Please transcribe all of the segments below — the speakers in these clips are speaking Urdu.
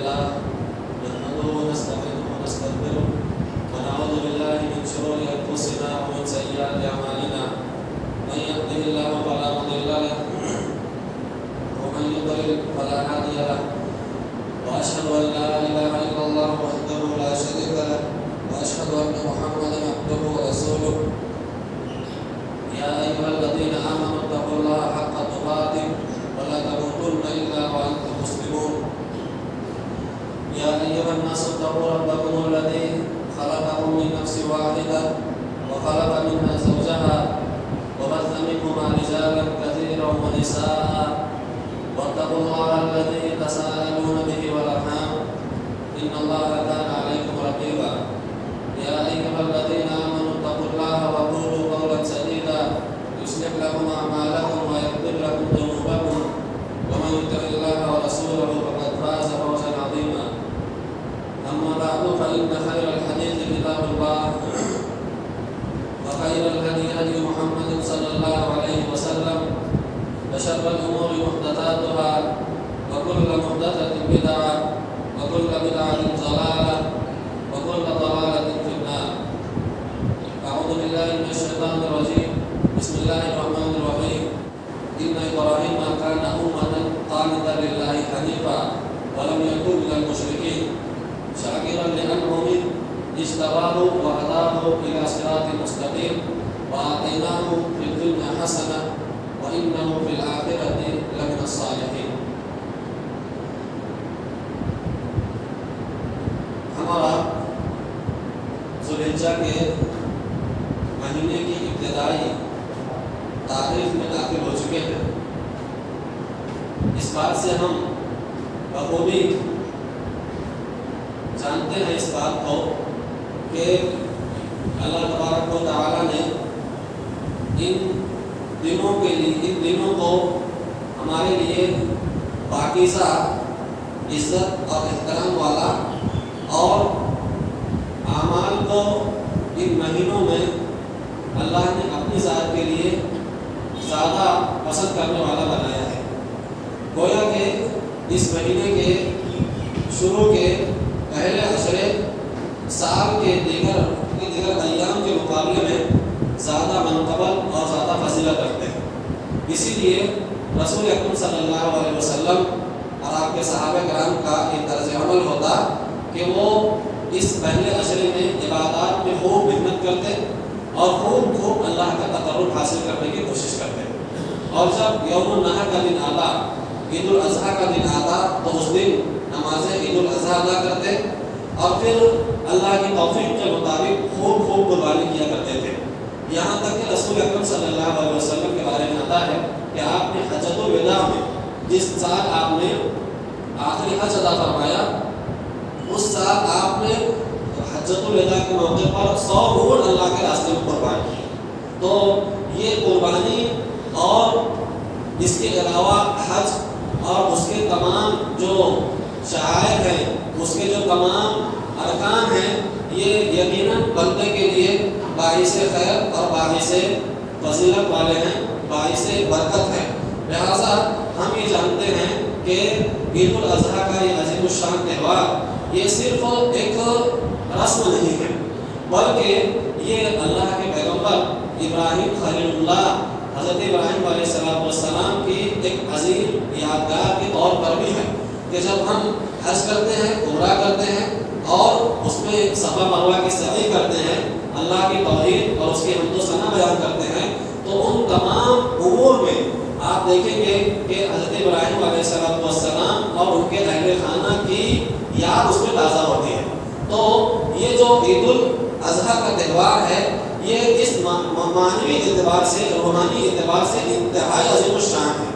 لله نحمده ونستعينه ونستغفره ونعوذ بالله من شرور أنفسنا ومن سيئات أعمالنا من يهده الله فلا مضل له ومن يضلل فلا هادي له وأشهد أن لا إله إلا الله وحده لا شريك له وأشهد أن محمدا عبده ورسوله يا أيها الذين آمنوا اتقوا الله حق تقاته ولا تموتن إلا وأنتم مسلمون يا أيها الناس اتقوا ربكم الذي خلقكم من نفس واحدة وخلق منها زوجها وبث منهما رجالا كثيرا ونساء واتقوا الله الذي تساءلون به والأرحام إن الله كان عليكم رقيبا يا أيها الذين آمنوا اتقوا الله وقولوا قولا سديدا يصلح لكم أعمالكم ويغفر لكم ذنوبكم ومن يطع الله ورسوله فقد فاز فوزا عظيما أما بعد فإن خير الحديث كتاب الله وخير الهدي هدي محمد صلى الله عليه وسلم وشر الأمور محدثاتها وكل محدثة بدعة وكل بدعة ضلالة وكل ضلالة في النار. أعوذ بالله من الشيطان الرجيم. بسم الله الرحمن الرحيم. إن إبراهيم كان أمة قانتا لله حنيفا ولم يكن من المشركين شاكرا لأنعمه اجتباه وهداه إلى صراط مستقيم وآتيناه في الدنيا حسنة وإنه في الآخرة لمن الصالحين. ہمارا ذوالحجہ کے مہینے کی ابتدائی تاریخ میں داخل ہو چکے ہیں. اس بات سے ہم بخوبی جانتے ہیں اس بات کو کہ اللہ تبارک و تعالیٰ نے ان دنوں کو ہمارے لیے پاکیزہ عزت اور احترام والا اور اعمال کو ان مہینوں میں اللہ نے اپنی ذات کے لیے زیادہ پسند کرنے والا بنایا ہے. گویا کہ اس مہینے کے شروع کے پہلے عشرے سال کے دیگر ایام کے مقابلے میں زیادہ منقبل اور زیادہ فضیلت رکھتے ہیں. اسی لیے رسول اکرم صلی اللہ علیہ وسلم اور آپ کے صحابہ کرام کا یہ طرز عمل ہوتا کہ وہ اس پہلے عشرے میں عبادات میں خوب محنت کرتے اور خوب اللہ کا تقرب حاصل کرنے کی کوشش کرتے. اور جب یوم النحر کا دن آتا، عید الاضحیٰ کا دن آتا، تو اس دن نماز عید الاضحیٰ ادا کرتے اور پھر اللہ کی توفیق کے مطابق خوب قربانی کیا کرتے تھے. یہاں تک کہ رسول اکرم صلی اللہ علیہ وسلم کے بارے میں آتا ہے کہ آپ نے حجۃ الوداع میں جس سال آپ نے آخری حج ادا فرمایا، اس سال آپ نے حجۃ الوداع کے موقع پر 100 اونٹ اللہ کے راستے میں قربان کیے. تو یہ قربانی اور اس کے علاوہ حج اور اس کے تمام جو شعائر ہیں، اس کے جو تمام ارکان ہیں، یہ یقیناً بندے کے لیے باعث خیر اور باعث فضیلت والے ہیں، باعث برکت ہے. لہٰذا ہم یہ جانتے ہیں کہ عید الاضحیٰ کا یہ عظیم الشان تہوار یہ صرف ایک رسم نہیں ہے، بلکہ یہ اللہ کے پیغمبر ابراہیم خلیل اللہ حضرت ابراہیم علیہ السلام کی ایک عظیم یادگار کے طور پر بھی ہے کہ جب ہم حج کرتے ہیں، عمرہ کرتے ہیں اور اس میں صفا مروہ کی سعی کرتے ہیں، اللہ کی توحید اور اس کی حمد و ثنا بیان کرتے ہیں، تو ان تمام امور میں آپ دیکھیں گے کہ حضرت ابراہیم علیہ السلام اور ان کے اہل خانہ کی یاد اس میں تازہ ہوتی ہے. تو یہ جو عید الاضحیٰ کا تہوار ہے، یہ اس معنوی اعتبار سے، روحانی اعتبار سے انتہائی عظیم الشان ہے.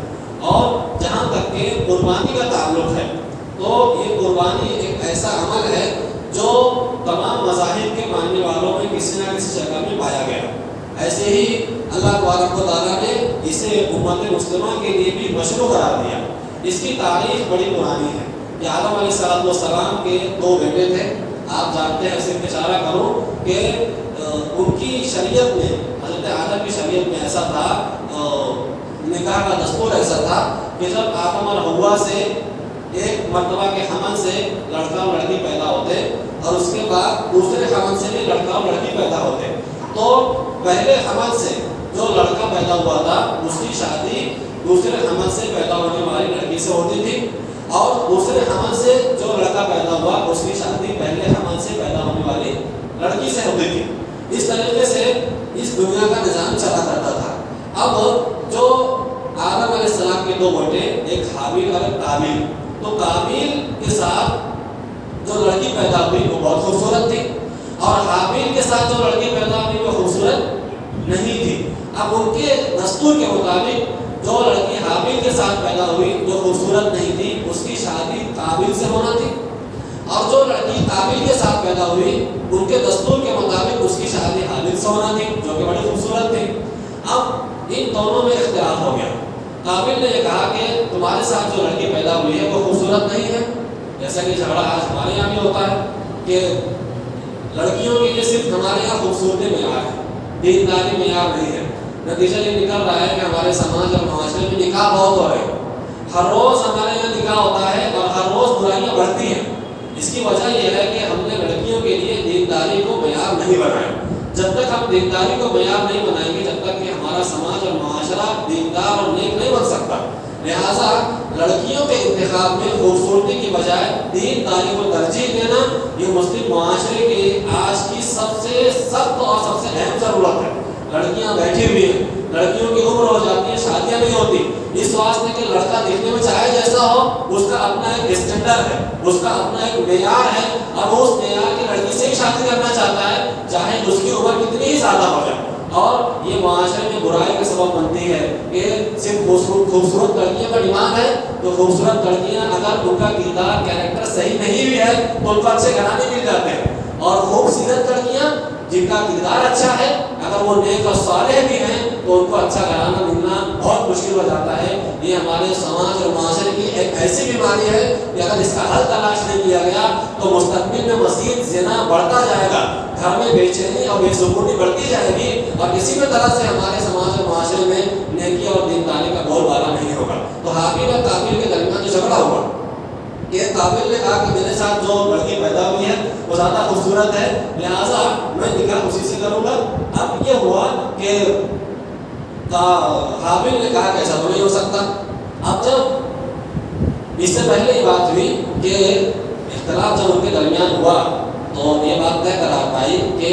اور جہاں تک کہ قربانی کا تعلق ہے تو یہ قربانی ایک ایسا عمل ہے جو تمام مذاہب کے ماننے والوں میں کسی نہ کسی شکل میں پایا گیا. ایسے ہی اللہ تبارک و تعالیٰ نے اسے امت مسلمہ کے لیے بھی مشروع قرار دیا. اس کی تاریخ بڑی پرانی ہے. کہ آدم علیہ السلام کے 2 بیٹے تھے. آپ جانتے ہیں، صرف اشارہ کروں کہ ان کی شریعت میں، حضرت آدم کی شریعت میں ایسا تھا، نکاح کا دستور ایسا تھا کہ جب آدم اور حوا سے ایک مرتبہ کے حمل سے لڑکا اور لڑکی پیدا ہوتے اور اس کے بعد دوسرے حمل سے بھی لڑکا اور لڑکی پیدا ہوتے. تو پہلے حمل سے جو لڑکا پیدا ہوا تھا اس کی شادی دوسرے حمل سے پیدا ہونے والی لڑکی سے ہوتی تھی اور دوسرے حمل سے جو لڑکا پیدا ہوا اس کی شادی پہلے حمل سے پیدا ہونے والی لڑکی سے ہوتی تھی. اس طریقے سے اس دنیا کا نظام چلا کرتا تھا. اب جو آدم علیہ السلام کے دو بیٹے ایک حابیل اور ایک قابیل, تو قابیل کے ساتھ جو لڑکی پیدا ہوئی وہ بہت خوبصورت تھی اور حابیل کے ساتھ جو لڑکی پیدا ہوئی وہ خوبصورت نہیں تھی. اب ان کے دستور کے مطابق جو لڑکی حابیل کے ساتھ پیدا ہوئی جو خوبصورت نہیں تھی اس کی شادی قابیل سے ہونا تھی اور جو لڑکی قابیل کے ساتھ پیدا ہوئی ان کے دستور کے مطابق اس کی شادی حابیل سے ہونا تھی جو کہ بڑی خوبصورت تھی. اب ان دونوں میں اختلاف ہو گیا. قابیل نے یہ کہا کہ تمہارے ساتھ جو لڑکی پیدا ہوئی ہے وہ خوبصورت نہیں ہے, جیسا کہ جھگڑا آج ہمارے یہاں بھی ہوتا ہے کہ لڑکیوں کے لیے صرف ہمارے یہاں خوبصورتی معیار ہے, دینداری معیار نہیں ہے. نتیجہ یہ نکل رہا ہے کہ ہمارے سماج اور معاشرے میں نکاح بہت ہو رہے ہیں, ہر روز ہمارے یہاں نکاح ہوتا ہے اور ہر روز برائیاں بڑھتی ہیں. اس کی وجہ یہ ہے کہ ہم نے لڑکیوں کے لیے دینداری کو معیار نہیں بنایا. جب تک ہم دینداری کو معیار نہیں بنائیں گے تب تک کہ ہمارا سماج اور معاشرہ دیندار اور نیک نہیں بن سکتا. لہٰذا لڑکیوں کے انتخاب میں خوبصورتی کی بجائے دینداری کو ترجیح دینا یہ مسلم معاشرے کے آج کی سب سے سخت اور سب سے اہم ضرورت ہے. لڑکیاں بیٹھی ہوئی ہیں, لڑکیوں کی عمر ہو جاتی ہے, شادیاں نہیں ہوتی اس واسطے کہ لڑکا دیکھنے میں چاہے جیسا ہو اس کا اپنا ایک اسٹینڈرڈ ہے, اس کا اپنا ایک معیار ہے اور وہ اس معیار کی لڑکی سے ہی شادی کرنا چاہتا ہے چاہے اس کی عمر کتنی ہی زیادہ ہو جائے. اور یہ معاشرے میں برائی کا سبب بنتی ہے کہ صرف خوبصورت لڑکیوں کا ڈیمانڈ ہے تو خوبصورت لڑکیاں اگر ان کا کردار کیریکٹر صحیح نہیں بھی ہے تو ان کو اچھے گھرانے مل جاتے ہیں, اور خوبصورت لڑکیاں جن کا کردار اچھا ہے اگر وہ نیک اور صالح بھی ہیں تو ان کو اچھا گھرانہ ملنا بہت مشکل ہو جاتا ہے. یہ ہمارے سماج اور معاشرے کی ایک ایسی بیماری ہے کہ اگر اس کا حل تلاش نہیں کیا گیا تو مستقبل میں مزید زنا بڑھتا جائے گا, گھر میں بے چینی اور بے سکونی بڑھتی جائے گی اور کسی بھی طرح سے ہمارے سماج اور معاشرے میں نیکی اور دینداری کا بول بالا نہیں ہوگا. تو حابیل اور قابیل کے درمیان جو جھگڑا ہوا کہ قابیل نے کہا کہ میرے ساتھ جو لڑکی پیدا ہوئی ہے وہ زیادہ خوبصورت ہے لہٰذا میں نکاح اسی سے کروں گا. اب یہ ہوا کہ حابیل نے کہا کہ ایسا تو نہیں ہو سکتا. اب جب اس سے پہلے یہ بات ہوئی کہ اختلاف جب ان کے درمیان ہوا تو یہ بات طے قرار پائی کہ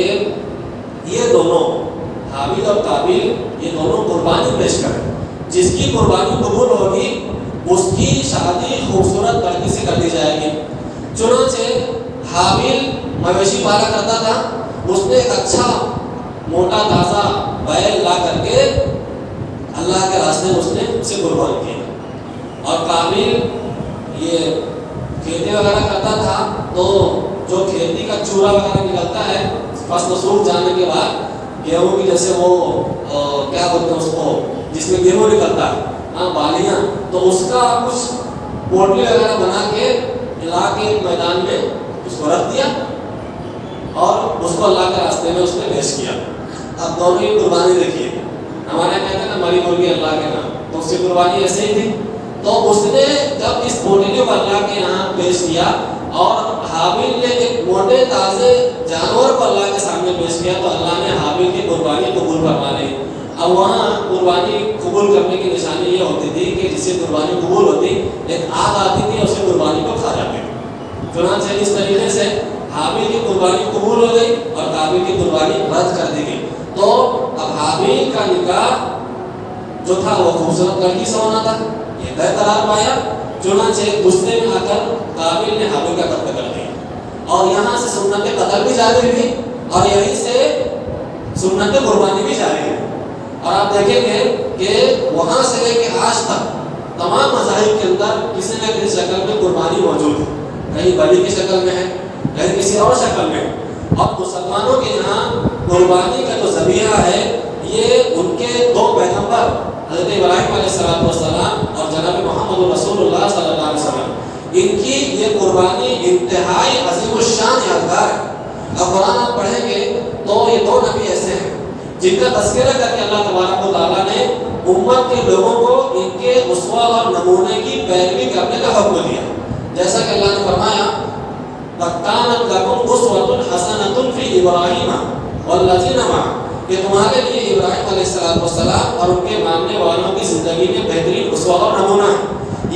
یہ دونوں حابیل اور قابیل یہ دونوں قربانی پیش کریں, جس کی قربانی قبول ہوگی اس کی شادی خوبصورت لڑکی سے کر دی جائے گی. چنانچہ حابیل مویشی پالا کرتا تھا, اس نے ایک اچھا موٹا تازہ بیل لا کر کے اللہ کے راستے میں اس نے اسے قربان کیا. اور قابیل یہ کھیتی وغیرہ کرتا تھا تو جو کھیتی کا چورا وغیرہ نکلتا ہے فصل سوکھ جانے کے بعد گیہوں کی جیسے وہ کیا بولتے ہیں اس کو جس میں گیہوں نکلتا ہے بالیاں, تو اس کا کچھ پوٹلی وغیرہ بنا کے لا کے میدان میں اس کو رکھ دیا اور اس کو اللہ کے راستے میں اس نے پیش کیا. اب دونوں کی قربانی دیکھیے, ہمارے کہتے ہیں نا مری مرغی اللہ کے نام, تو اس کی قربانی ایسے ہی تھی. تو اس نے جب اس پوٹلی کو اللہ کے یہاں پیش کیا اور حابیل نے ایک موٹے تازے جانور کو اللہ کے سامنے پیش کیا تو اللہ نے حابیل کی قربانی قبول فرما لی. اب وہاں قربانی قبول کرنے کی نشانی یہ ہوتی تھی کہ جس سے قربانی قبول ہوتی ایک آگ آتی تھی اور اسے قربانی کو کھا جاتے. چنانچہ اس طریقے سے حابیل کی قربانی قبول ہو گئی اور قابیل کی قربانی رد کر دی گئی. تو اب حابیل کا نکاح جو تھا وہ خوبصورت لڑکی سے ہونا تھا, یہ طے قرار پایا. چنانچہ غصے میں آ کر قابیل نے حابیل کا قتل کر دیا اور یہاں سے سنت قتل بھی جاری ہوئی اور یہیں سے سنت قربانی بھی جاری ہوئی. اور آپ دیکھیں گے کہ وہاں سے لے کے آج تک تمام مذاہب کے اندر کسی نہ کسی شکل میں قربانی موجود ہے, کہیں بلی کی شکل میں ہے, کہیں کسی اور شکل میں. اور مسلمانوں کے یہاں قربانی کا جو ذبیحہ ہے یہ ان کے دو پیغمبر حضرت ابراہیم علیہ السلام اور جناب محمد رسول اللہ صلی اللہ علیہ وسلم, ان کی یہ قربانی انتہائی عظیم الشان یادگار ہے. اب قرآن آپ پڑھیں گے تو یہ دو نبی ایسے ہیں جن کا تذکرہ کر کے اللہ تبارک و تعالیٰ نے امت کے لوگوں کو ان کے اسوہ اور نمونے کی پیروی کرنے کا حکم دیا. جیسا کہ اللہ نے فرمایا فَكَانَتْ لَكُمْ أُسْوَةٌ حَسَنَةٌ فِي إِبْرَاهِيمَ وَالَّذِينَ مَعَهُ کہ تمہارے لیے ابراہیم علیہ السلام اور ان کے ماننے والوں کی زندگی میں بہترین اسوہ اور نمونہ ہے۔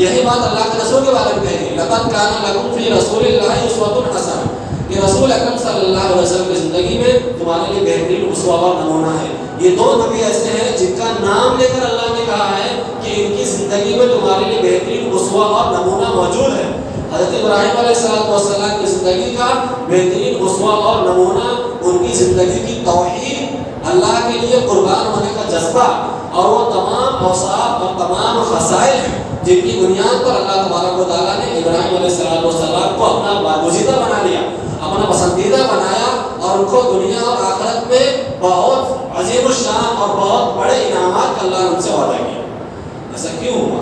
یہی بات اللہ کے رسول کے بارے میں کہی گئی، لَقَدْ كَانَ لَكُمْ فِي رَسُولِ اللَّهِ أُسْوَةٌ حَسَنَةٌ کہ رسول اکرم صلی اللہ علیہ وسلم کی زندگی میں تمہارے لیے بہترین اسوہ اور نمونہ ہے۔ یہ دو نبی ایسے ہیں جن کا نام لے کر اللہ نے کہا ہے کہ ان کی زندگی میں تمہارے لیے بہترین اسوہ اور نمونہ موجود ہے۔ حضرت ابراہیم علیہ السلام کی زندگی کا بہترین اسوہ اور نمونہ ان کی زندگی کی توحید، اللہ کے لیے قربان ہونے کا جذبہ اور وہ تمام اوصاف اور تمام خصائل ہیں جن کی بنیاد پر اللہ تبارک و تعالیٰ نے ابراہیم علیہ السلام کو اپنا برگزیدہ بنا لیا، اپنا پسندیدہ بنایا اور ان کو دنیا اور آخرت میں بہت عظیم الشان اور بہت بڑے انعامات کا اللہ نے ان سے وعدہ کیا۔ ایسا کیوں ہوا؟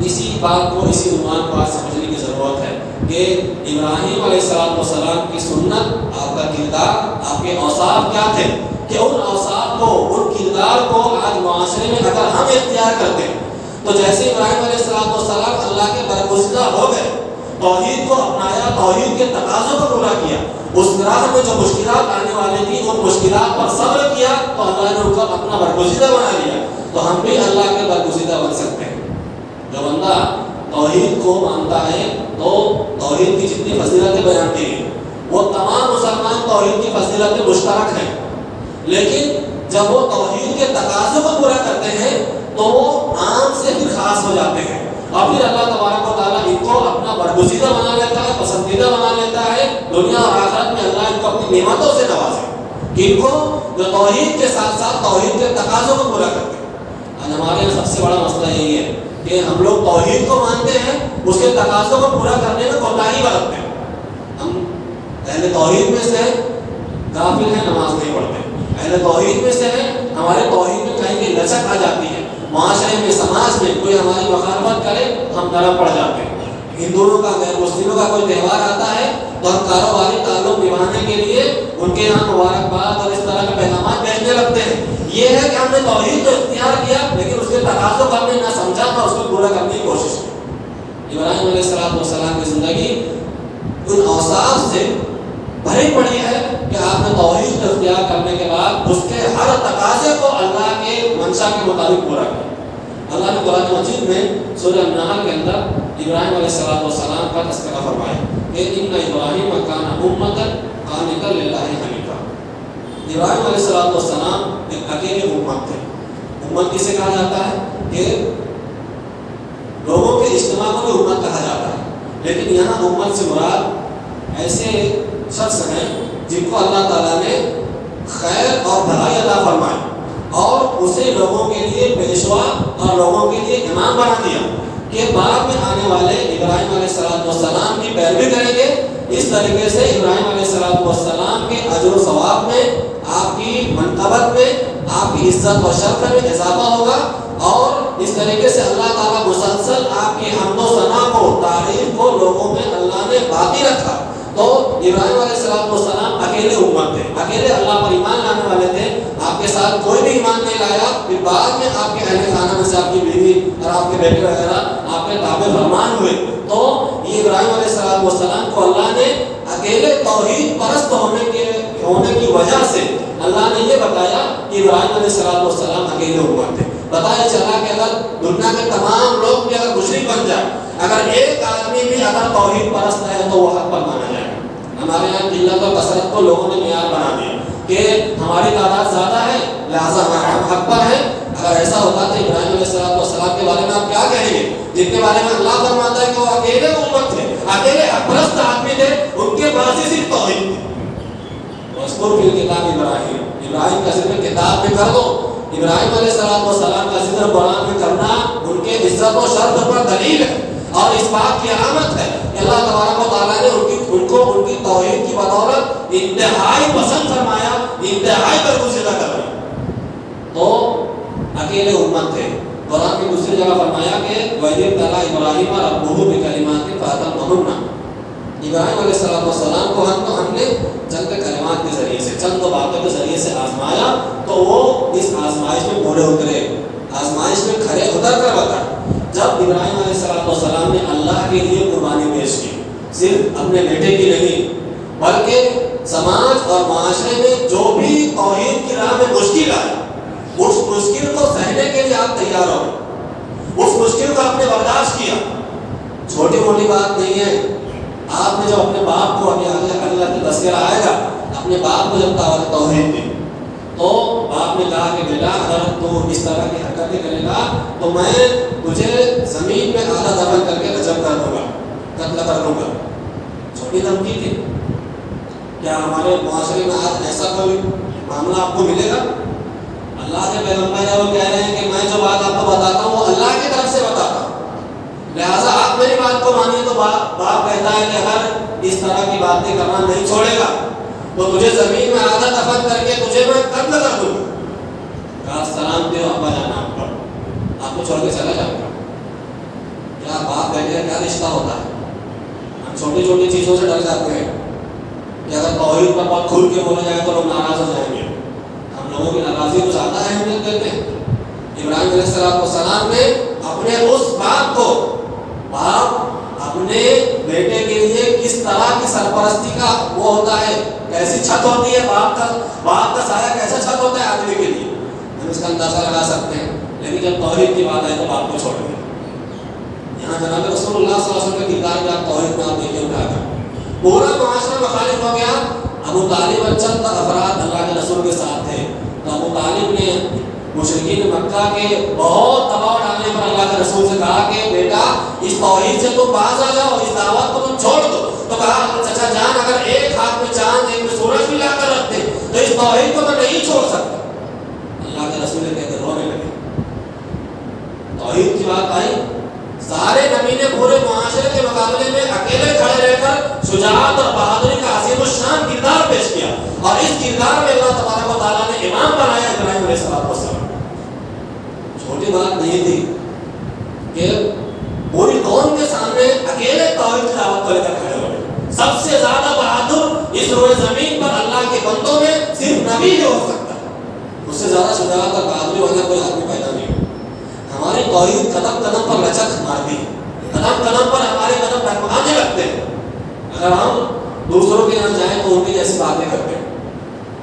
اسی بات کو، اسی عنوان کو آج سمجھنے کی ضرورت ہے کہ ابراہیم علیہ السلام کی سنت، آپ کا کردار، آپ کے اوصاف کیا تھے کہ ان اوصاف کو، ان کردار کو آج معاشرے میں اگر ہم اختیار کرتے ہیں تو جیسے ابراہیم علیہ السلام اللہ کے برگزیدہ ہو گئے، توحید کو اپنایا، توحید کے تقاضوں کو پورا کیا، اس راہ میں جو مشکلات آنے والی تھی ان مشکلات پر صبر کیا تو اللہ نے ان کو اپنا برگزیدہ بنا لیا، تو ہم بھی اللہ کے برگزیدہ بن سکتے ہیں۔ جو بندہ توحید کو مانتا ہے تو توحید کی جتنی فضیلتیں بیان کی ہیں وہ تمام مسلمان توحید کی فضیلتیں مشترک ہیں، لیکن جب وہ توحید کے تقاضوں کو پورا کرتے ہیں تو وہ عام سے بھی خاص ہو جاتے ہیں، اور پھر اللہ تبارک و تعالیٰ ان کو اپنا برگزیدہ بنا لیتا ہے، پسندیدہ بنا لیتا ہے، دنیا اور آخرت میں اللہ ان کو اپنی نعمتوں سے نوازے کہ ان کو جو توحید کے ساتھ ساتھ توحید کے تقاضوں کو پورا کرتے ہیں۔ آج ہمارے یہاں سب سے بڑا مسئلہ یہی ہے کہ ہم لوگ توحید کو مانتے ہیں، اس کے تقاضوں کو پورا کرنے میں کوتاہی برتتے ہیں۔ ہم اہل توحید میں سے غافل ہیں، نماز نہیں پڑھتے، اہل توحید میں سے ہیں، ہمارے توحید میں کہیں کی لچک آ جاتی ہے، معاشرے میں، سماج میں کوئی ہماری مخالفت کرے ہم نرم پڑ جاتے ہیں، ہندوؤں کا، غیر مسلموں کا کوئی تہوار آتا ہے تو ہم کاروباری تعلق نبھانے کے لیے ان کے یہاں مبارکباد اور اس طرح کے پیغامات بھیجنے لگتے ہیں۔ یہ ہے کہ ہم نے توحید کو اختیار کیا لیکن اس کے تقاضوں کو ہم نے نہ سمجھا نہ اس کو پورا کرنے کی کوشش کی۔ ابراہیم علیہ السلام کی زندگی ان اوصاف سے بھری پڑی ہے کہ آپ نے توحید کو اختیار کرنے کے بعد اس کے ہر تقاضے کو اللہ کے منشا کے مطابق پورا کیا۔ اللہ نے قرآن مجید میں سورہ النحل کے اندر ابراہیم علیہ السلام کا تذکرہ فرمایا کہ ان ابراہیم کان امۃ قانتا للہ حنیفا۔ ابراہیم علیہ السلام ایک اکیلے امت تھے۔ امت کسے کہا جاتا ہے کہ لوگوں کے اجتماع کو بھی امت کہا جاتا ہے، لیکن یہاں امت سے مراد ایسے شخص ہیں جن کو اللہ تعالیٰ نے خیر اور بھلائی عطا فرمائی اور اسے لوگوں کے لیے پیشوا اور لوگوں کے لیے امام بنا دیا کہ بعد میں آنے والے ابراہیم علیہ السلام کی پیروی کریں گے۔ اس طریقے سے ابراہیم علیہ السلام کے اجر و ثواب میں، آپ کی منقبت میں، آپ کی عزت و شرف میں اضافہ ہوگا، اور اس طریقے سے اللہ تعالیٰ مسلسل آپ کی حمد و ثنا کو، تعریف کو لوگوں میں اللہ نے باقی رکھا۔ تو ابراہیم علیہ السلام اکیلے امت تھے، اکیلے اللہ پر ایمان لانے والے تھے، آپ کے ساتھ کوئی بھی ایمان نہیں لایا۔ پھر بعد میں آپ کے اہل خانہ میں سے آپ کی بیوی اور آپ کے بیٹے وغیرہ آپ کے تابع فرمان ہوئے۔ تو یہ ابراہیم علیہ السلام کو اللہ نے اکیلے توحید پرست ہونے کی وجہ سے اللہ نے یہ بتایا کہ ابراہیم علیہ السلام اکیلے امت تھے۔ بتایا چلا کہ اگر دنیا کے تمام لوگ بھی اگر مشرک بن جائے، اگر ایک آدمی بھی اگر توحید پرست ہے تو وہ حق پر مانا جائے گا۔ ہمارے یہاں قلت و کثرت کو لوگوں نے معیار بنا دیا کہ ہماری تعداد زیادہ ہے لہٰذا ہم حق پر ہیں۔ اگر ایسا ہوتا تو ابراہیم علیہ السلام کے بارے میں آپ کیا کہیں گے، جن کے بارے میں اللہ فرماتا ہے کہ وہ اکیلے امت تھے، اکیلے حق پرست آدمی تھے، ان کے پاس ہی صرف توحید تھی۔ مذکور فی الکتاب ابراہیم کا ذکر کتاب میں کر دو۔ ابراہیم علیہ السلام کا ذکر قرآن میں کرنا ان کے عزت و شرف پر دلیل ہے اور اس بات کی علامت ہے کہ اللہ تبارک و تعالیٰ نے ان کی توحید کی بدولت انتہائی پسند فرمایا، انتہائی برگزیدہ کر دیا۔ تو اکیلے امت تھے۔ قرآن کی دوسری جگہ فرمایا کہ وَإِذِ ابْتَلَىٰ إِبْرَاهِيمَ رَبُّهُ بِكَلِمَاتٍ فَأَتَمَّهُنَّ۔ ابراہیم علیہ السلام کو ہم نے چند کلمات کے ذریعے سے، چند باتوں کے ذریعے سے آزمایا تو وہ اس آزمائش میں پورے اترے، آزمائش میں کھڑے اتر کر بتائے۔ جب ابراہیم علیہ السلام نے اللہ کے لیے قربانی پیش کی، صرف اپنے بیٹے کی نہیں بلکہ سماج اور معاشرے میں جو بھی توحید کی راہ میں مشکل آئے اس مشکل کو سہنے کے لیے آپ تیار ہو، اس مشکل کو آپ نے برداشت کیا۔ چھوٹی موٹی بات نہیں ہے۔ آپ نے جب اپنے باپ کو، ابھی آگے اللہ کی تذکرہ آئے گا، اپنے باپ کو جب دعوت توحید دی تو باپ نے کہا کہ بیٹا اگر تو اس طرح کی حرکتیں کرے گا تو میں تجھے زمین میں آدھا دفن کر کے رجم کر دوں گا، قتل کر دوں گا۔ چھوٹی دھمکی تھی۔ کیا ہمارے معاشرے میں آج ایسا کوئی معاملہ آپ کو ملے گا؟ اللہ کے پیغمبر ہے، وہ کہہ رہے ہیں کہ میں جو بات آپ کو بتاتا ہوں وہ اللہ کی طرف سے بتاتا ہوں، لہٰذا آپ میری بات کو مانیے۔ تو باپ کہتا ہے کہ اگر اس طرح کی باتیں کرنا نہیں چھوڑے گا تو تجھے زمین میں آدھا دفن کر کے تجھے میں قتل کر دوں گا۔ کہا سلام دے ابا جانا آپ پر، آپ کو چھوڑ کے چلا جاؤں گا۔ کیا باپ بیٹے کا کیا رشتہ ہوتا ہے؟ ہم چھوٹی چھوٹی چیزوں سے ڈر جاتے ہیں کہ اگر توحید پر بہت کھل کے بولا جائے تو لوگ ناراض ہو جائیں گے۔ ہم لوگوں کی ناراضی کو زیادہ اہمیت دیتے ہیں۔ ابراہیم علیہ السلام نے اپنے اس باپ کو، باپ اپنے بیٹے کے لیے کس طرح کی سرپرستی کا وہ ہوتا ہے، کیسی چھت ہوتی ہے، باپ کا سایہ کیسا چھت ہوتا ہے آدمی کے لیے، ہم اس کا اندازہ لگا سکتے ہیں۔ لیکن جب توحید کی بات آئے تو باپ کو چھوڑ دیں۔ یہاں جناب رسول اللہ صلی اللہ علیہ وسلم کا کردار میں آپ توحید میں آپ دیکھیں اٹھا کر پورا معاشرہ مخالف ہو گیا۔ ابو طالب چند افراد اللہ کے رسول کے ساتھ تھے، تو ابو طالب نے مشرکین مکہ کے بہت دباؤ ڈالنے پر اللہ کے رسول سے کہا کہ بیٹا اس توحید سے تم باز آ جاؤ، اس دعوت کو تم چھوڑ دو۔ تو کہا چچا جان اگر ایک ہاتھ میں چاند ایک میں سورج بھی لا کر رکھتے تو اس توحید کو میں نہیں چھوڑ سکتا۔ اللہ کے رسول نے کہتے رونے لگے۔ توحید کی بات آئی، سارے نبی نے پورے معاشرے کے مقابلے میں اکیلے کھڑے رہ کر شجاعت اور بہادری کا عظیم الشان کردار پیش کیا، اور اس کردار میں اللہ تبارک و تعالیٰ نے امام بنایا ابراہیم علیہ السلام۔ چھوٹی بات نہیں تھی کہ پوری قوم کے سامنے اکیلے توحید کی دعوت کو لے کر کھڑے ہوئے۔ سب سے زیادہ بہادر اس روئے زمین پر اللہ کے بندوں میں صرف نبی ہی ہو سکتا ہے، اس سے زیادہ شجاعت اور بہادری والا کوئی آدمی پیدا نہیں ہوا۔ ہماری توحید قدم قدم پر لچک مارتی ہے، قدم قدم پر ہمارے قدم ڈگمگانے لگتے ہیں۔ اگر ہم دوسروں کے یہاں جائیں تو ان کی جیسی باتیں کرتے ہیں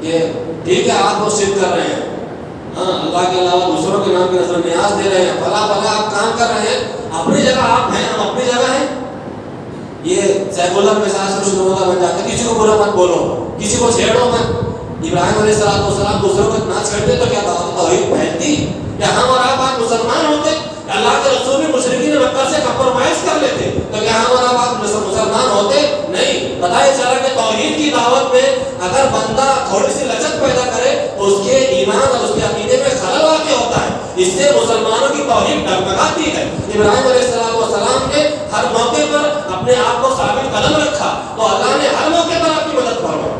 کہ ٹھیک ہے آپ وہ شرک کر رہے ہیں، ہاں اللہ کے علاوہ دوسروں کے نام کی نظر نیاز دے رہے ہیں، فلاں فلاں آپ کام کر رہے ہیں، اپنی جگہ آپ ہیں، ہم اپنی جگہ ہیں۔ یہ سیکولر مزاج سے شروع ہوتا بن جاتا ہے، کسی کو برا مت بولو، کسی کو چھیڑو مت۔ ابراہیم علیہ السلام دوسروں کو نہ چھیڑتے تو کیا توحید پھیلتی؟ کیا ہم اور آپ مسلمان ہوتے؟ اللہ کے رسول بھی مشرکین مکہ سے کمپرومائز کر لیتے تو کیا ہم اور آپ مسلمان ہوتے؟ نہیں۔ پتہ یہ چلا کہ توحید کی دعوت میں اگر بندہ تھوڑی سی لچک پیدا کرے اس کے ایمان اور اس کے عقیدے میں خلل واقع ہوتا ہے، اس سے مسلمانوں کی توحید ڈگمگاتی ہے۔ ابراہیم علیہ السلام نے ہر موقع پر اپنے آپ کو ثابت قدم رکھا تو اللہ نے ہر موقع پر آپ کی مدد فرمائی۔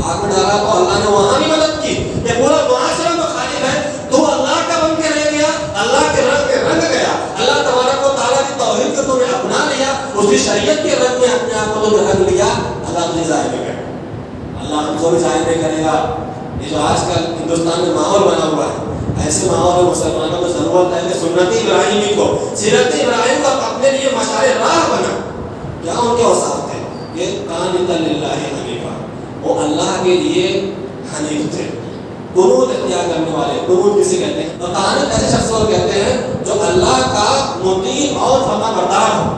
آگ میں ڈالا تو اللہ نے وہاں بھی مدد کی۔ یہ پورا معاشرہ مخالف ہے، تو اللہ کا بن کے رہ گیا، اللہ کے رنگ میں رنگ گیا، اللہ تبارک و تعالیٰ کی توحید کو تم نے اپنا لیا، اس کی شریعت کے رنگ میں اپنے آپ کو تم نے رنگ لیا، اللہ تجھے ظاہر نہیں کرے گا، اللہ ہم کو بھی ظاہر نہیں کرے گا۔ یہ جو آج کل ہندوستان میں ماحول بنا ہوا ہے، ایسے ماحول میں مسلمانوں کو ضرورت ہے کہ سنت ابراہیمی کو، سیرت ابراہیم کو اپنے لیے مشعل راہ بنا۔ کیا ان کے اوصاف تھے؟ کہ قانتا للہ حنیفا، وہ اللہ کے لیے حنیف تھے، قنوت اختیار کرنے والے۔ قنوت کسے کہتے ہیں؟ تو قانت ایسے شخص کو کہتے ہیں جو اللہ کا مطیع اور فرما بردار ہو،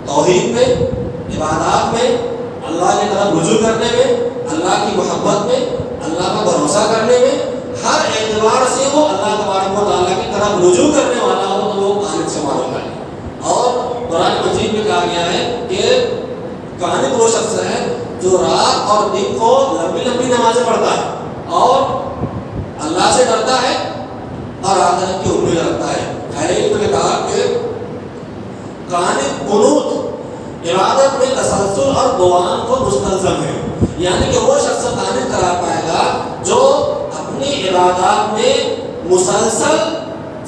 توحید میں، عبادات میں، اللہ کی طرف رجوع کرنے میں، اللہ کی محبت میں، اللہ کا بھروسہ کرنے میں، ہر اعتبار سے وہ اللہ تبارک و تعالیٰ کی طرف رجوع کرنے والا ہو تو وہ قانت سے معلوم ہے۔ اور قرآن مجید میں کہا گیا ہے کہ قانت وہ شخص ہے جو رات اور دن کو لمبی لمبی نمازیں پڑھتا ہے اور اللہ سے ڈرتا ہے اور آخرت کی امید رکھتا ہے۔ خیریت نے کہا کہ قانت قنوت عبادت میں تسلسل اور دوام کو مستلزم ہے، یعنی کہ وہ شخص قانت کرا پائے گا جو اپنی عبادات میں مسلسل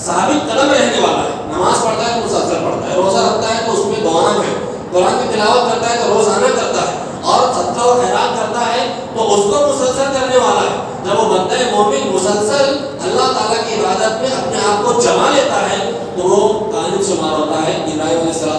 ثابت قدم رہنے والا ہے۔ نماز پڑھتا ہے تو مسلسل پڑھتا ہے، روزہ رکھتا ہے تو اس میں دوام ہے، قرآن کی تلاوت کرتا ہے تو روزانہ کرتا ہے، اور صدقہ و خیرات کرتا ہے تو اس کو مسلسل کرنے والا ہے۔ جب وہ بندہ مومن مسلسل اللہ تعالیٰ کی عبادت میں اپنے آپ کو جما لیتا ہے تو وہ قانت شمار ہوتا ہے۔ ابراہیم علیہ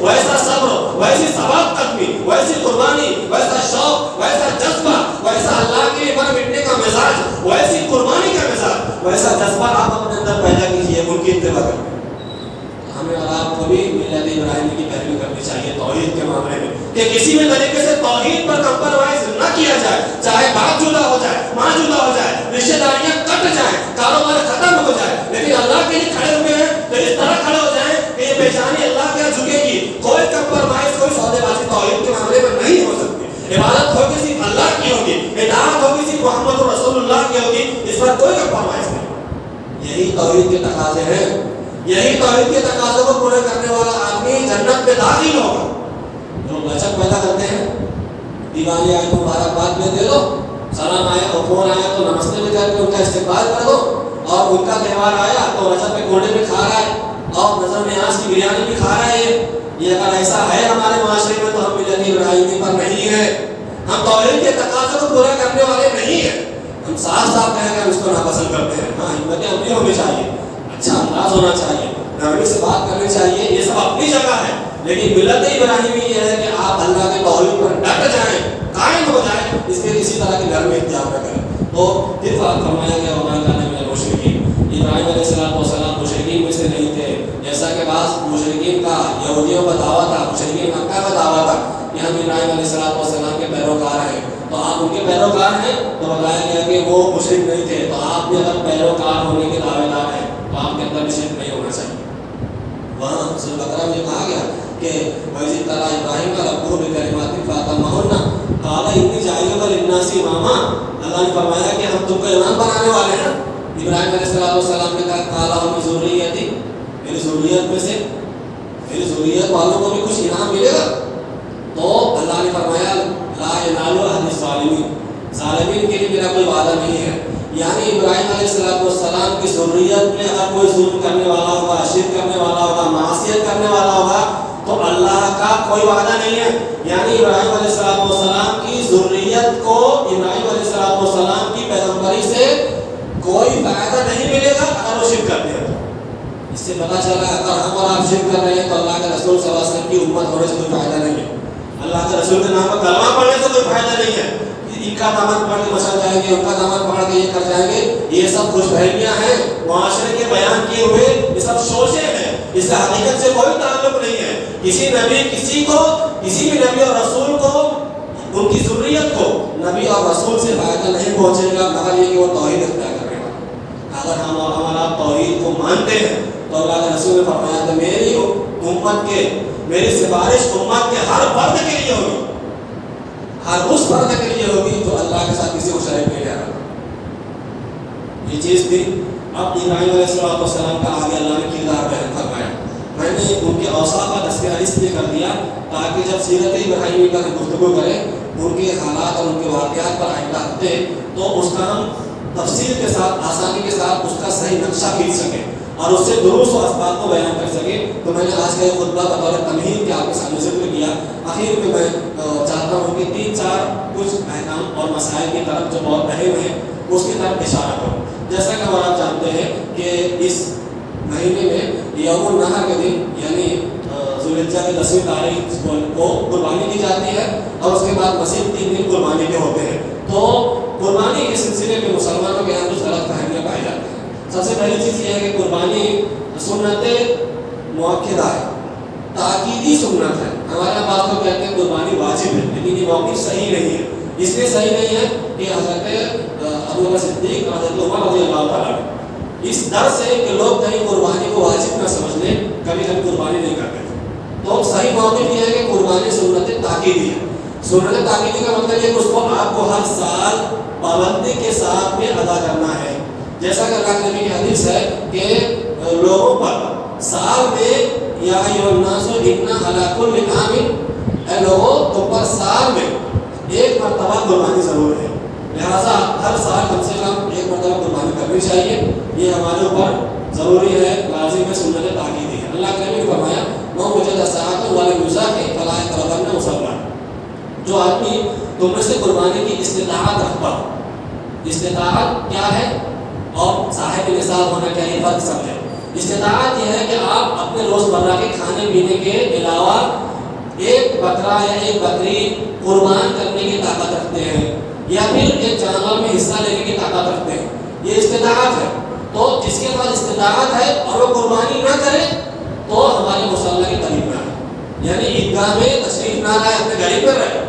ویسا صبر، ویسی ثبات قدمی، ویسی قربانی، ویسا شوق، ویسا جذبہ، ویسا اللہ کے مر مٹنے کا مزاج، ویسی قربانی کا مزاج، ویسا جذبہ آپ اپنے اندر پیدا کیجیے ان کی اتباع کریں۔ ہمیں اور آپ کو بھی ملت ابراہیم کی پیروی کرنی چاہیے توحید کے معاملے میں، کہ کسی بھی طریقے سے توحید پر کمپرومائز نہ کیا جائے، چاہے باپ جدا ہو جائے، ماں جدا ہو جائے، رشتے داریاں کٹ جائیں، کاروبار ختم ہو جائے، لیکن اللہ کے لیے کھڑے ہوئے ہیں تو اس طرح کھڑے ہو جائیں کہ یہ پیشانی اللہ کے جھکے گی۔ کوئی کمپرومائز، کوئی سودے بازی توحید کے معاملے میں نہیں ہو سکتی۔ عبادت ہوگی صرف اللہ کی ہوگی، اطاعت ہوگی صرف محمد رسول اللہ کی ہوگی، اس پر کوئی کمپرومائز نہیں۔ یہی توحید کے تقاضے ہیں، یہی توحید کے تقاضوں کو پورے کرنے والا آدمی جنت میں داخل ہوگا۔ جو بچت پیدا کرتے ہیں، دیوالی آئے تو مبارکباد میں دے دو، سلام آیا تو فون آیا تو نمستے میں کر کے ان کا استقبال کر دو، اور ان کا تہوار آیا تو رجب میں کوڑے میں کھا رہا ہے اور نظر نیاز کی بریانی بھی کھا رہا ہے۔ یہ اگر ایسا ہے ہمارے معاشرے میں تو ہم ملت ابراہیمی پر نہیں ہے، ہم توحید کے تقاضوں کو پورا کرنے والے نہیں ہیں۔ ہم صاف صاف کہیں کہ ہم اس کو ناپسند کرتے ہیں۔ ہاں، ہمت عملی ہونی چاہیے، اچھا انداز ہونا چاہیے، نرمی سے بات کرنی چاہیے، یہ سب اپنی جگہ ہے، لیکن ملت ابراہیمی یہ ہے کہ آپ اللہ کے توحید پر ڈٹ جائیں، قائم ہو جائیں، اس کے کسی طرح کی نرمی اختیار نہ کریں۔ تو پھر فرمایا گیا وما کان من المشرکین، ابراہیم علیہ السلام مشرکین میں سے نہیں تھے، جیسا کہ بعض مشرکین کا یہودیوں کا دعویٰ تھا، مشرکین مکہ کا دعویٰ تھا کہ ہم ابراہیم علیہ السلام کے پیروکار ہیں، تو آپ ان کے پیروکار ہیں، تو بتایا گیا کہ وہ مشرک نہیں تھے، تو آپ بھی اگر پیروکار ہونے کے دعوے دار ہیں تو آپ کے اندر بھی شرک نہیں ہونا چاہیے۔ وہاں سورۃ بقرہ میں کہا گیا کہ وَإِذِ ابْتَلَىٰ إِبْرَاهِيمَ رَبُّهُ بِكَلِمَاتٍ فَأَتَمَّهُنَّ قَالَ إِنِّي جَاعِلُكَ لِلنَّاسِ إِمَامًا، اللہ نے فرمایا کہ ہم تم کو امام بنانے والے ہیں۔ ابراہیم علیہ السلام نے کہا قَالَ وَمِن ذُرِّيَّتِي، میری ذریت میں سے، میری ذریت والوں کو بھی کچھ انعام ملے گا؟ تو اللہ نے فرمایا لا ينال عهد الظالمین، ظالمین کے لیے میرا کوئی وعدہ نہیں ہے۔ یعنی ابراہیم علیہ السلام کی ذریت میں اگر کوئی ظلم کرنے والا ہوگا، شرک کرنے والا ہوگا، معصیت کرنے والا ہوگا تو اللہ کا کوئی وعدہ نہیں ہے۔ یعنی ابراہیم علیہ السلام کی ذریت کو، ابراہیم علیہ السلام کی پیغمبری سے کوئی فائدہ نہیں ملے گا اگر وہ شرک کرتے ہیں۔ اس سے پتہ چلا اگر ہم اور آپ شرک کر رہے ہیں تو اللہ کے رسول صلی اللہ علیہ وسلم کی امت ہونے سے کوئی فائدہ نہیں ہے، اللہ کے رسول کے نام پر کلمہ پڑھنے سے کوئی فائدہ نہیں ہے۔ ان کا دامن پکڑ کے مچل جائیں گے، ان کا دامن پکڑ کے یہ کر جائیں گے، یہ سب خوش فہمیاں ہیں، معاشرے کے بیان کیے ہوئے یہ سب شوشے ہیں، اس کا حقیقت سے کوئی تعلق نہیں ہے۔ کسی نبی، کسی بھی نبی اور رسول کو، ان کی ذریت کو نبی اور رسول سے فائدہ نہیں پہنچے گا مگر یہ کہ وہ توحید اختیار کرے گا۔ اگر ہم اور ہمارا توحید کو مانتے ہیں تو اللہ کے رسول نے فرمایا کہ میری امت کے، میری سفارش امت کے ہر فرد کے لیے ہوگی، ہر اس فرد کے لیے ہوگی جو اللہ کے ساتھ کسی کو شریک نہیں ٹھہراتا۔ یہ چیز تھی۔ اب ابراہیم علیہ السلام کا آگے اللہ نے کردار بیان فرمایا۔ میں نے ان کے اوصاف کا تذکرہ اس لیے کر دیا تاکہ جب سیرت ابراہیمی کا گفتگو کریں، ان کے حالات اور ان کے واقعات پر آئندہ ہفتے تو اس کا ہم تفصیل کے ساتھ، آسانی کے ساتھ اس کا صحیح نقشہ کھینچ سکیں اور اس سے دروس و اسباب کو بیان کر سکیں۔ تو میں نے آج کا یہ خطبہ بطور تمہید کے آپ کے سامنے ذکر کیا۔ آخر میں میں چاہتا ہوں کہ 3-4 کچھ احکام اور مسائل کی طرف جو بہت اہم ہیں اس کی طرف اشارہ کروں۔ جیسا کہ ہم آپ جانتے ہیں کہ اس مہینے میں یوم النحر کے دن یعنی ذوالحجہ کی 10ویں تاریخ کو قربانی کی جاتی ہے اور اس کے بعد مزید 3 دن قربانی کے ہوتے ہیں۔ تو قربانی کے سلسلے میں مسلمانوں کے یہاں کچھ غلط فہمیاں پائی جاتی ہیں۔ سب سے پہلی چیز یہ ہے کہ قربانی سنت مؤکدہ ہے، تاکیدی سنت ہے۔ ہمارے یہاں بعض لوگ کہتے ہیں قربانی واجب ہے، لیکن یہ موقف صحیح نہیں ہے۔ اس لیے صحیح نہیں ہے کہ حضرت ابوبکر صدیق اور حضرت عمر رضی اللہ تعالیٰ اس ڈر سے کہ لوگ کہیں قربانی کو واجب نہ سمجھ لیں، کبھی قربانی نہیں کرتے تھے۔ تو صحیح موقف یہ ہے کہ قربانی سنت تاکیدی ہے۔ سنت تاکیدی کا مطلب یہ کہ اس کو آپ کو ہر سال پابندی کے ساتھ میں ادا کرنا ہے۔ جیسا کہ اللہ کے نبی کی حدیث ہے کہ لوگوں پر سال میں یا ایھا الناس انا علی کل عام، اے لوگوں تم پر سال میں ایک مرتبہ قربانی ضرور ہے، لہذا ہر سال کم سے کم ایک مرتبہ قربانی کرنی چاہیے۔ یہ ہمارے اوپر ضروری ہے، لازم ہے، سنت تاکیدی ہے۔ اللہ کے نبی نے فرمایا من وجد ساعۃ ولم یزاح فلا یقربن مصلی، جو آدمی تم میں سے قربانی کی استطاعت رکھتا ہو، استطاعت کیا ہے اور صاحب نصاب ہونا کیا، یہ فرق سمجھے۔ استطاعت یہ ہے کہ آپ اپنے روزمرہ کے کھانے پینے کے علاوہ ایک بکرا یا ایک بکری قربان کرنے کی طاقت رکھتے ہیں یا پھر ایک جانور میں حصہ لینے کی طاقت رکھتے ہیں، یہ استطاعت ہے۔ تو جس کے پاس استطاعت ہے اور وہ قربانی نہ کرے تو ہمارے مصلی کے قریب نہ آئے، یعنی عیدگاہ میں تشریف نہ لائے، اپنے گھر پر رہے۔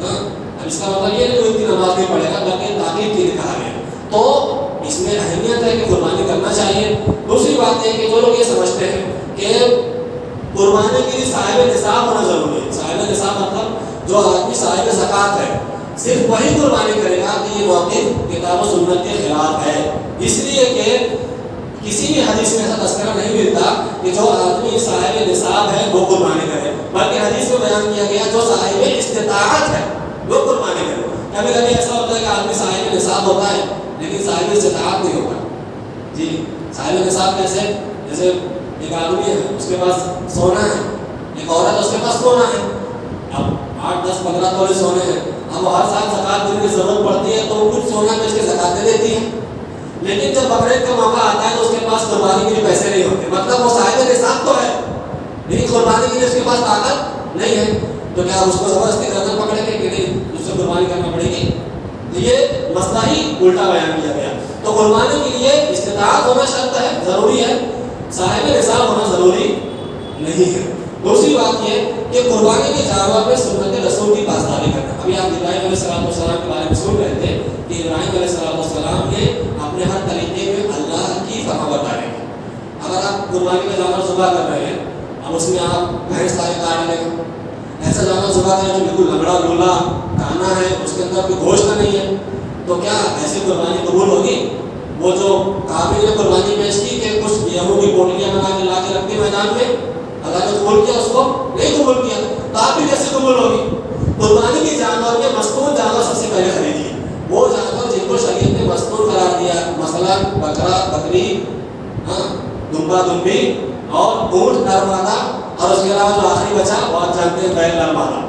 اب اس کا مطلب یہ نہیں کہ اتنی نماز نہیں پڑھے گا، بلکہ تاکید کی کہا گیا۔ تو اس میں اہمیت ہے کہ قربانی کرنا چاہیے۔ دوسری بات یہ کہ جو لوگ یہ سمجھتے ہیں کہ قربانی کے لیے صاحب نصاب ہونا ضروری ہے، صاحب نصاب مطلب جو آدمی صاحب زکوٰۃ ہے صرف وہی قربانی کرے گا، کہ یہ موقف کتاب و سنت کے خلاف ہے، اس لیے کہ کسی بھی حدیث میں ایسا تذکرہ نہیں ملتا کہ جو آدمی صاحب نصاب ہے وہ قربانی کرے، بلکہ حدیث میں بیان کیا گیا جو صاحب استطاعت ہے وہ قربانی کرے۔ کبھی کبھی ایسا ہوتا ہے کہ آدمی صاحب نصاب ہوتا ہے لیکن صاحب استطاعت نہیں ہوتا۔ جی صاحب نصاب کیسے؟ جیسے ایک آدمی ہے، اس کے پاس سونا ہے، ایک عورت اس کے پاس سونا ہے، اب 8 10 15 تولے سونے ہیں، اب ہر سال زکوٰۃ دینے کی ضرورت پڑتی ہے تو وہ کچھ سونا بیچ کے زکوٰۃ دے دیتی ہے، لیکن جب بقرعید کا موقع آتا ہے تو اس کے پاس قربانی کے لیے پیسے نہیں ہوتے، مطلب وہ صاحب نصاب تو ہے لیکن قربانی کے لیے اس کے پاس طاقت نہیں ہے، تو کیا اس کو زبردستی گردن پکڑے گے کہ نہیں اس سے قربانی کرنا پڑے گی؟ تو یہ مسئلہ ہی الٹا بیان کیا گیا۔ تو قربانی کے لیے استطاعت ہونا شرط ہے، ضروری ہے، صاحب نصاب ہونا ضروری نہیں ہے۔ دوسری بات یہ کہ قربانی کے جانور میں سنت رسول کی پاسداری کرنا۔ ابھی آپ ابراہیم علیہ السلام کے بارے میں سن رہے تھے کہ ابراہیم علیہ السلام نے اپنے ہر طریقے میں اللہ کی فرما برداری کی۔ اگر آپ قربانی کا جانور ذبح کر رہے ہیں، اب اس میں آپ بھینس سارے کاٹ لیں گے، ایسا جانور ذبح کریں جو بالکل لنگڑا لولا کانا ہے، اس کے اندر کوئی گوشت نہیں ہے، تو کیا ایسی قربانی قبول ہوگی؟ وہ جو قابل نے قربانی پیش کی کہ کچھ گیہوں کی پوٹلیاں بنا کے لا کے رکھ دی میدان میں، اللہ نے قبول کیا؟ اس کو نہیں قبول کیا، تو آپ بھی کیسے قبول ہوگی؟ قربانی کے جانور میں مستور جانور سب سے پہلے خریدیے، وہ جانور جن کو شریعت نے مستور قرار دیا، مثلا بکرا، بکری، دمبا دمبی اور اونٹ نر مادہ، اور اس کے علاوہ جو آخری بچا وہ آپ جانتے ہیں بیل نر مادہ،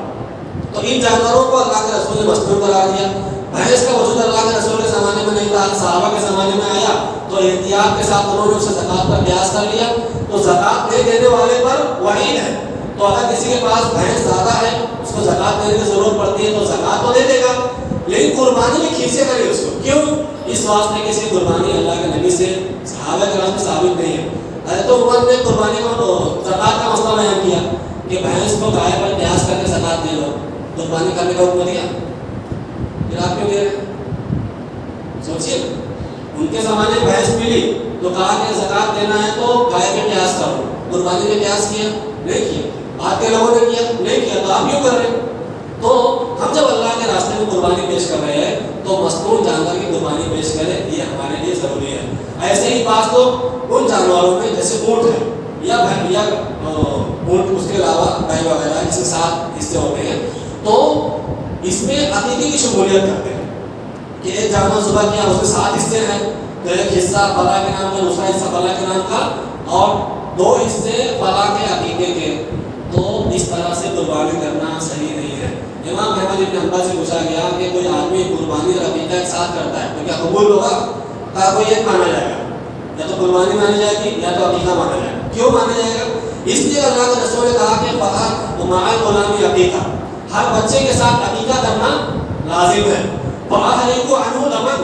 تو ان جانوروں کو اللہ کے رسول نے مستور قرار دیا۔ بھینس کا وجود اللہ کے رسول کے زمانے میں نہیں تھا، صحابہ کے زمانے میں آیا تو احتیاط کے ساتھ انہوں نے اسے زکوٰۃ پر قیاس کر لیا، تو زکوٰۃ دے دینے والے پر وعید ہے، تو اگر کسی کے پاس بھینس زیادہ ہے اس کو زکوٰۃ دینے کی ضرورت پڑتی ہے تو زکوٰۃ تو دے دے گا، لیکن قربانی میں کھینچے گا نہیں اس کو، کیوں؟ اس واسطے کہ اس کی قربانی اللہ کے نبی سے صحابہ کرام سے ثابت نہیں ہے۔ حضرت عمر نے قربانی کو زکوٰۃ کا مسئلہ بیان کیا کہ بھینس کو گائے پر قیاس کر کے زکوٰۃ دے دو، قربانی کرنے کا حکم دیا، پھر آپ کیوں دے رہے ہیں؟ سوچیے، ان کے زمانے میں بھینس ملی تو کہا کہ زکوٰۃ دینا ہے تو گائے پہ قیاس کرو، قربانی پہ قیاس کیا؟ نہیں کیا۔ آپ کے لوگوں نے کیا؟ نہیں کیا، تو آپ کیوں کر رہے ہیں؟ تو ہم جب اللہ کے راستے میں قربانی پیش کر رہے ہیں تو مستور جانور کی قربانی پیش کریں، یہ ہمارے لیے ضروری ہے۔ ایسے ہی بعض لوگ ان جانوروں میں جیسے اونٹ ہے یا اونٹ، اس کے علاوہ گائے وغیرہ، اس کے 7 حصے ہوتے ہیں، تو اس میں عقیقے کی شمولیت کرتے ہیں کہ ایک جانور ذبح کیا، اس کے 7 حصے ہیں، تو ایک حصہ فلاں کے نام کا، دوسرا حصہ فلاں کے نام کا، اور 2 حصے فلاں کے عقیقے کے، تو اس طرح سے قربانی کرنا صحیح نہیں ہے۔ امام احمد بن حنبل سے پوچھا گیا کہ کوئی آدمی قربانی اور عقیقہ ایک ساتھ کرتا ہے تو کیا قبول ہوگا؟ کہا کوئی ایک مانا جائے گا، یا تو قربانی مانی جائے گی یا تو عقیقہ مانا جائے گا۔ کیوں مانا جائے گا؟ اس لیے اللہ کے رسول نے کہا کہ فلاں مع الغلام عقیقہ، ہر بچے کے ساتھ عقیقہ کرنا لازم ہے، فَأَحْلِقُوا عَنْهُ دَمًا،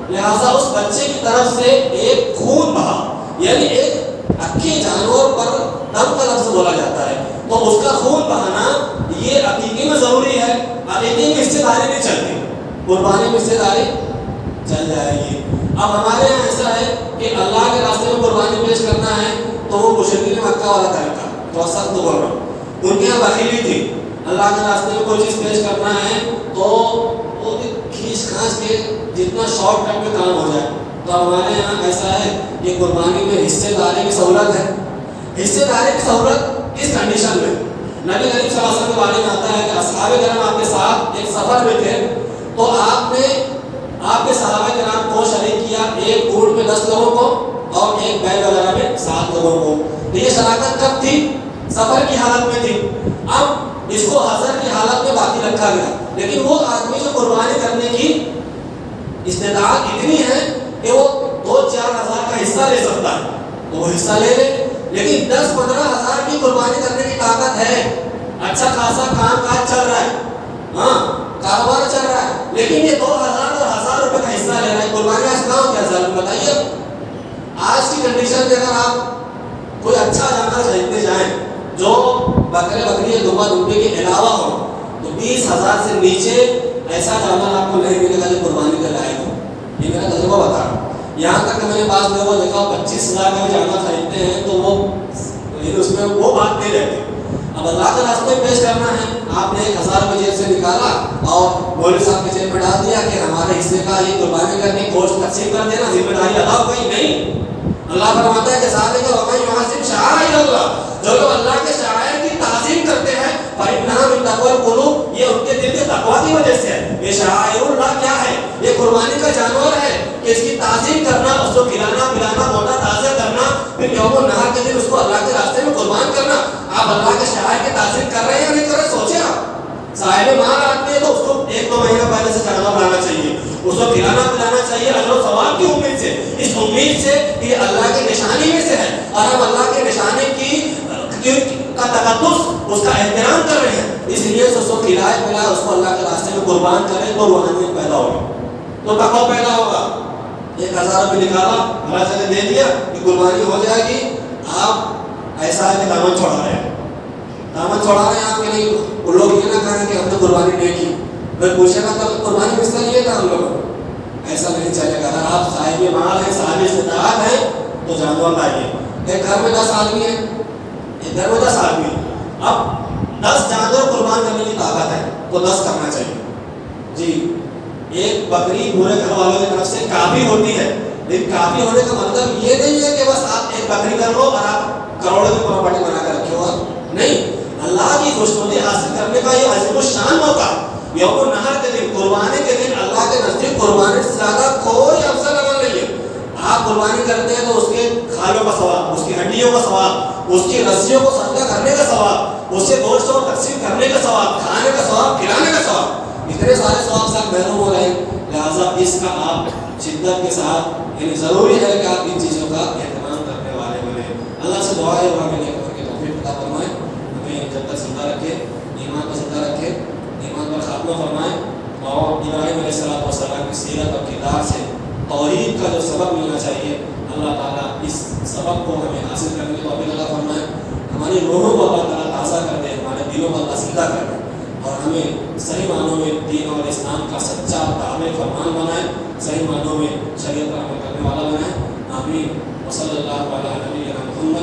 لہٰذا اس بچے کی طرف سے ایک خون بہا، یعنی ایک اکے جانور پر دم کا لفظ بولا جاتا ہے، تو اس کا خون بہانا یہ عقیقے میں ضروری ہے۔ عقیقے میں حصے داری نہیں چلتی، قربانی میں حصے داری چل جائے گی۔ اب ہمارے یہاں ایسا ہے کہ اللہ کے راستے میں قربانی پیش کرنا ہے تو وہ مشرکین مکہ والا طریقہ، تو سخت بول رہا ہوں، ان کے یہاں بخیلی تھی، اللہ کے راستے میں کوئی چیز پیش کرنا ہے تو وہ کھینچ کھانچ کے جتنا شارٹ کٹ میں کام ہو جائے، تو ہمارے یہاں ایسا ہے کہ قربانی میں حصے داری کی سہولت ہے۔ حصے داری کی سہولت کس کنڈیشن میں؟ نبی کریم صلی اللہ علیہ وسلم کے بارے میں آتا ہے کہ اصحاب کرام آپ کے ساتھ ایک سفر میں تھے، تو آپ نے آپ کے صحابہ کرام کو شریک کیا، ایک اونٹ میں 10 لوگوں کو اور ایک بیل وغیرہ میں 7 لوگوں کو۔ تو یہ شراکت کب تھی؟ سفر کی حالت میں تھی۔ اب اس کو حضر کی حالت میں باقی رکھا گیا، لیکن وہ آدمی جو قربانی کرنے کی استطاعت اتنی ہے کہ وہ 2-4 ہزار کا حصہ لے سکتا ہے، تو وہ حصہ لے لے. لیکن 10-15 ہزار کی قربانی کرنے کی طاقت ہے, اچھا خاصا کام کاج چل رہا ہے, ہاں کاروبار چل رہا ہے, لیکن یہ 2000 اور 1000 روپے کا حصہ لے رہا ہے. قربانی آج کہاں ہو گیا سر بتائیے. آج کی کنڈیشن میں اگر آپ کوئی اچھا جانور خریدنے جائیں جو بکرے بکری دمبا دمبے کے علاوہ ہو تو 20,000 سے نیچے ایسا جانور آپ کو نہیں ملے گا جو قربانی کے لائق ہو. یہ میرا تجربہ بتا رہا ہوں. یہاں تک کہ میں نے بعض لوگوں کو دیکھا 25,000 کا بھی جانور خریدتے ہیں تو وہ اس میں وہ بات نہیں رہتی. اب اللہ کے راستے میں پیش کرنا ہے, آپ نے 1,000 روپے جیب سے نکالا اور مولوی صاحب کے جیب میں ڈال دیا کہ ہمارے حصے کا یہ قربانی کرنے گوشت تقسیم کر دینا, ذمہ داری ادا ہو گئی. نہیں, اللہ فرماتا ہے کہ ساتھ کہ وَمَن يُعَظِّمْ شَعَائِرَ اللَّهِ, جو لوگ اللہ کے شعائر کی تعظیم کرتے ہیں فَإِنَّهَا مِن تَقْوَى الْقُلُوبِ, یہ ان کے دل کے تقویٰ کی وجہ سے ہے. یہ شعائر اللہ کیا ہے؟ یہ قربانی کا جانور ہے کہ اس کی تعظیم کرنا, اس کو کھلانا پلانا, موٹا تازہ کرنا, پھر یوم النحر کے دن اس کو اللہ کے راستے میں قربان کرنا. آپ اللہ کے شعائر کی تعظیم کر رہے ہیں یا نہیں کر رہے؟ سوچیں آپ. صاحب مال آدمی ہے تو اس کو 1-2 مہینہ پہلے سے جانور لانا چاہیے, اس کو کھلانا پلانا چاہیے اجر و ثواب کی امید سے, اس امید سے کہ اللہ کی نشانی میں سے ہے اور ہم اللہ کے نشانی کا تقدس, اس کا احترام کر رہے ہیں, اس لیے اس کو کھلائے پلائے, اس کو اللہ کے راستے میں قربان کریں تو روحانیت پیدا ہوگی, تو تقویٰ پیدا ہوگا. 1,000 روپے نکالا, اللہ سے دے دیا کہ قربانی ہو جائے گی. آپ ایسا ہے کہ دامن چھوڑا رہے ہیں, دامن چھوڑا رہے ہیں آپ کے نہیں. ان لوگ یہ نہ کہیں کہ ہم نے قربانی نہیں کی, میں پوچھے گا تو قربانی کس کا لیے تھا ہم لوگوں, ایسا نہیں چلے گا. اگر آپ صاحب مال ہیں, صاحب استطاعت ہیں تو جانور لائیے. ایک گھر میں 10 آدمی ہیں, ایک گھر میں 10 آدمی, اب 10 جانور قربان کرنے کی طاقت ہے تو 10 کرنا چاہیے. جی, ایک بکری پورے گھر والوں کی طرف سے کافی ہوتی ہے, لیکن کافی ہونے کا مطلب یہ نہیں ہے کہ بس آپ ایک بکری کر لو اور آپ کروڑوں کی پراپرٹی بنا کر رکھے ہو. نہیں, اللہ کی خوشنودی حاصل کرنے کا یہ عظیم الشان موقع, یوم النحر کے دن, قربانی کے دن اللہ کے نزدیک قربانی سے زیادہ کوئی افضل عمل نہیں ہے. آپ قربانی کرتے ہیں تو اس کے کھالوں کا ثواب, اس کی ہڈیوں کا ثواب, اس کی رسیوں کو صدقہ کرنے کا ثواب, اس کے گوشت کو تقسیم کرنے کا ثواب, کھانے کا ثواب, کھلانے کا ثواب, اتنے سارے ثواب سے آپ محروم ہو رہے ہیں. لہٰذا اس کا آپ شدت کے ساتھ, یعنی ضروری ہے کہ آپ ان چیزوں کا اہتمام کرنے والے بنیں. اللہ سے دعا ہے وہاں ملے کر کے توفیق عطا فرمائے, ہمیں جب تک زندہ رکھے, ایمان کو زندہ رکھے, ایمان پر خاتمہ فرمائے, اور ابراہیم علیہ السلام کی سیرت اور کردار سے توحید کا جو سبق ملنا چاہیے, اللہ تعالیٰ اس سبق کو ہمیں حاصل کرنے کی توفیق عطا فرمائے. ہماری روحوں کو اللہ تعالیٰ تازہ کر دے, ہمارے دلوں کو اللہ زندہ کر دے, اور ہمیں صحیح معنوں میں دین اور اسلام کا سچا تابع فرمان بنائے, صحیح معنوں میں شریعت پر عمل کرنے والا بنائے. آمین. وصلی اللہ علیہ وسلم.